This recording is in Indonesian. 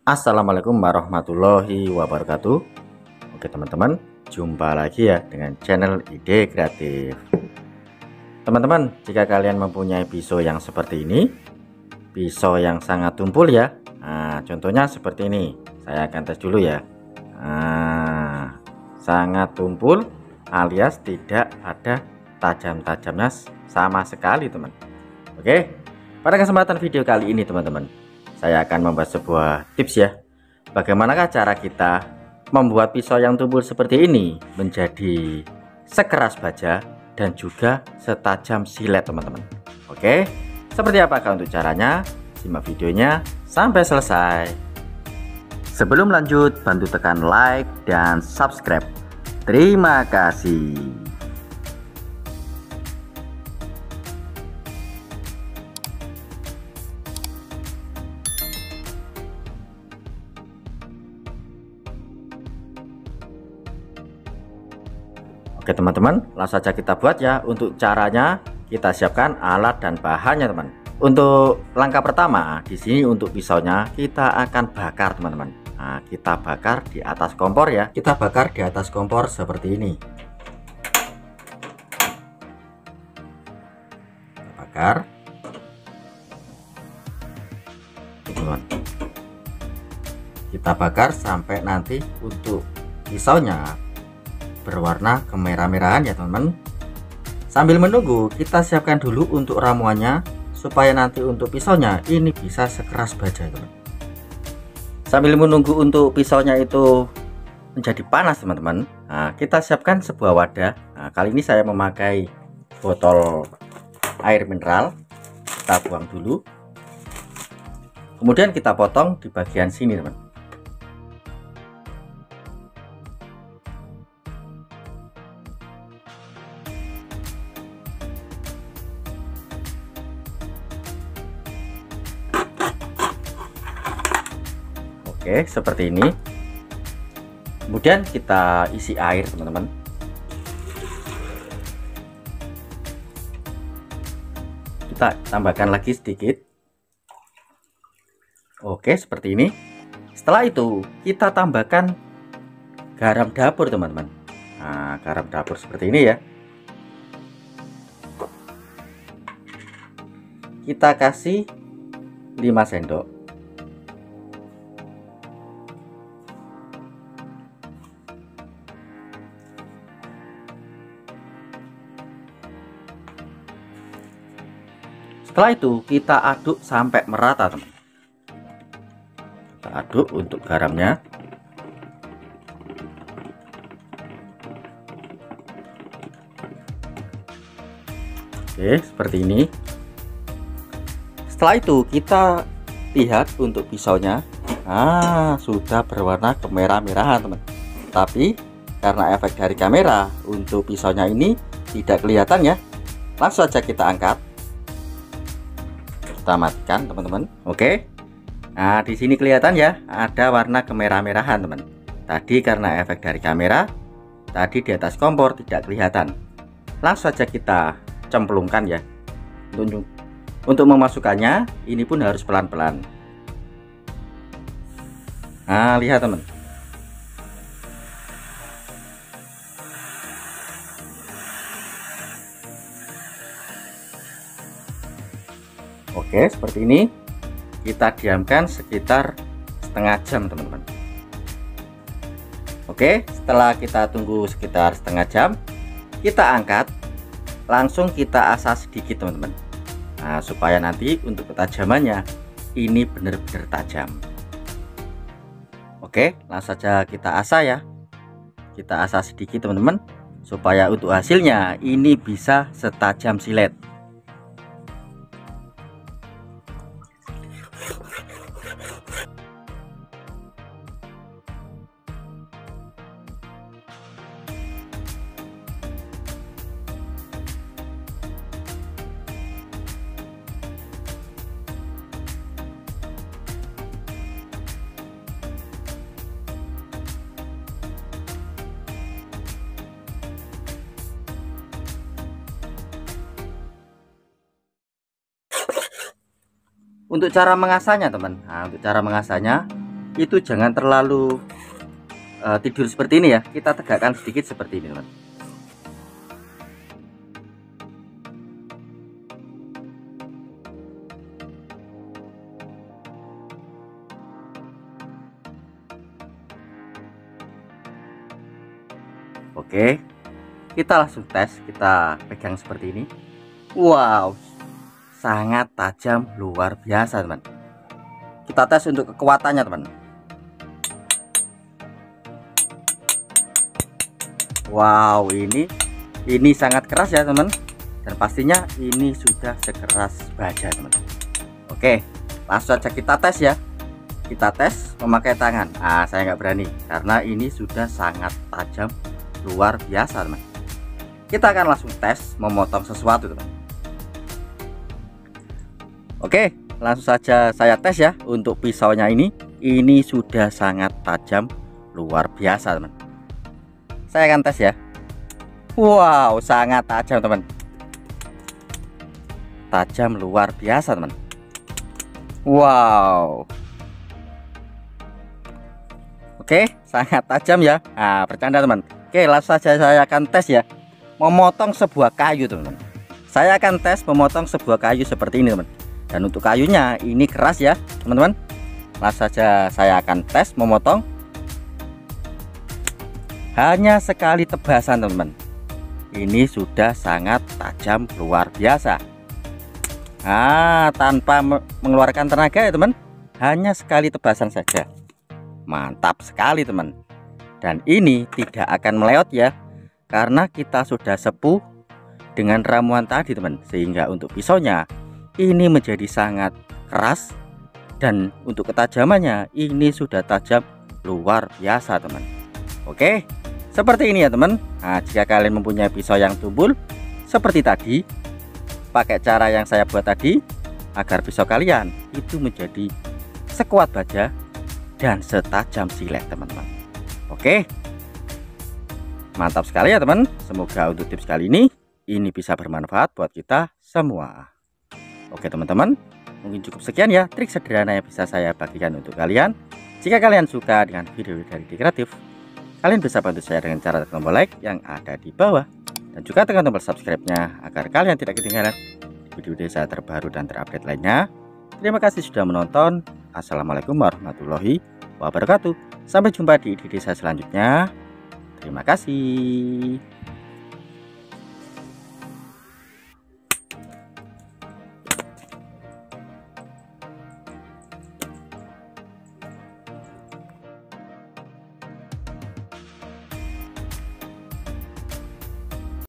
Assalamualaikum warahmatullahi wabarakatuh. Oke teman-teman, jumpa lagi ya dengan channel Ide Kreatif. Teman-teman, jika kalian mempunyai pisau yang seperti ini, pisau yang sangat tumpul ya. Nah, contohnya seperti ini. Saya akan tes dulu ya. Nah, sangat tumpul alias tidak ada tajam-tajamnya sama sekali, teman. Oke, pada kesempatan video kali ini teman-teman, saya akan membahas sebuah tips ya. Bagaimanakah cara kita membuat pisau yang tumpul seperti ini menjadi sekeras baja dan juga setajam silet, teman-teman. Oke, seperti apakah untuk caranya? Simak videonya sampai selesai. Sebelum lanjut, bantu tekan like dan subscribe. Terima kasih. Oke teman-teman, langsung saja kita buat ya. Untuk caranya kita siapkan alat dan bahannya teman. Untuk langkah pertama di sini untuk pisaunya kita akan bakar teman-teman. Nah, kita bakar di atas kompor ya. Kita bakar di atas kompor seperti ini. Kita bakar. Teman-teman. Kita bakar sampai nanti untuk pisaunya berwarna kemerah-merahan ya teman-teman. Sambil menunggu kita siapkan dulu untuk ramuannya supaya nanti untuk pisaunya ini bisa sekeras baja teman. Sambil menunggu untuk pisaunya itu menjadi panas teman-teman, nah, kita siapkan sebuah wadah. Nah, kali ini saya memakai botol air mineral. Kita buang dulu, kemudian kita potong di bagian sini teman. Oke, seperti ini. Kemudian kita isi air teman-teman. Kita tambahkan lagi sedikit. Oke, seperti ini. Setelah itu kita tambahkan garam dapur teman-teman. Nah, garam dapur seperti ini ya. Kita kasih 5 sendok. Setelah itu kita aduk sampai merata teman. Kita aduk untuk garamnya. Oke, seperti ini. Setelah itu kita lihat untuk pisaunya. Nah, sudah berwarna kemerah-merahan teman. Tapi karena efek dari kamera untuk pisaunya ini tidak kelihatan ya. Langsung saja kita angkat. Kita matikan teman-teman. Oke. Nah, di sini kelihatan ya ada warna kemerah-merahan teman. Tadi karena efek dari kamera, tadi di atas kompor tidak kelihatan. Langsung saja kita cemplungkan ya. Untuk memasukkannya ini pun harus pelan-pelan. Nah, lihat teman. Oke, seperti ini. Kita diamkan sekitar setengah jam teman-teman. Oke, setelah kita tunggu sekitar setengah jam, kita angkat. Langsung kita asah sedikit teman-teman. Nah, supaya nanti untuk ketajamannya ini benar-benar tajam. Oke, langsung saja kita asah ya. Kita asah sedikit teman-teman, supaya untuk hasilnya ini bisa setajam silet. Untuk cara mengasahnya teman, nah, untuk cara mengasahnya itu jangan terlalu tidur seperti ini ya, kita tegakkan sedikit seperti ini teman. Oke, kita langsung tes, kita pegang seperti ini. Wow, sangat tajam, luar biasa teman. Kita tes untuk kekuatannya teman. Wow, ini sangat keras ya teman, dan pastinya ini sudah sekeras baja teman. Oke, langsung saja kita tes ya. Kita tes memakai tangan. Saya nggak berani karena ini sudah sangat tajam, luar biasa teman. Kita akan langsung tes memotong sesuatu teman. Oke, langsung saja saya tes ya. Untuk pisaunya ini sudah sangat tajam, luar biasa teman. Saya akan tes ya. Wow, sangat tajam teman. Tajam luar biasa teman. Wow. Oke, sangat tajam ya. Bercanda teman. Oke, langsung saja saya akan tes ya, memotong sebuah kayu teman. Saya akan tes memotong sebuah kayu seperti ini teman. Dan untuk kayunya ini keras ya teman-teman. Langsung saja saya akan tes memotong. Hanya sekali tebasan teman-teman. Ini sudah sangat tajam, luar biasa. Tanpa mengeluarkan tenaga ya teman. Hanya sekali tebasan saja. Mantap sekali teman. Dan ini tidak akan meleot ya, karena kita sudah sepuh dengan ramuan tadi teman. Sehingga untuk pisaunya ini menjadi sangat keras, dan untuk ketajamannya ini sudah tajam, luar biasa teman. Oke, seperti ini ya teman. Jika kalian mempunyai pisau yang tumpul seperti tadi, pakai cara yang saya buat tadi, agar pisau kalian itu menjadi sekuat baja dan setajam silet teman-teman. Oke, mantap sekali ya teman. Semoga untuk tips kali ini bisa bermanfaat buat kita semua. Oke teman-teman, mungkin cukup sekian ya trik sederhana yang bisa saya bagikan untuk kalian. Jika kalian suka dengan video dari Ide Kreatif, kalian bisa bantu saya dengan cara tekan tombol like yang ada di bawah, dan juga tekan tombol subscribe-nya agar kalian tidak ketinggalan video-video saya terbaru dan terupdate lainnya. Terima kasih sudah menonton. Assalamualaikum warahmatullahi wabarakatuh. Sampai jumpa di video saya selanjutnya. Terima kasih.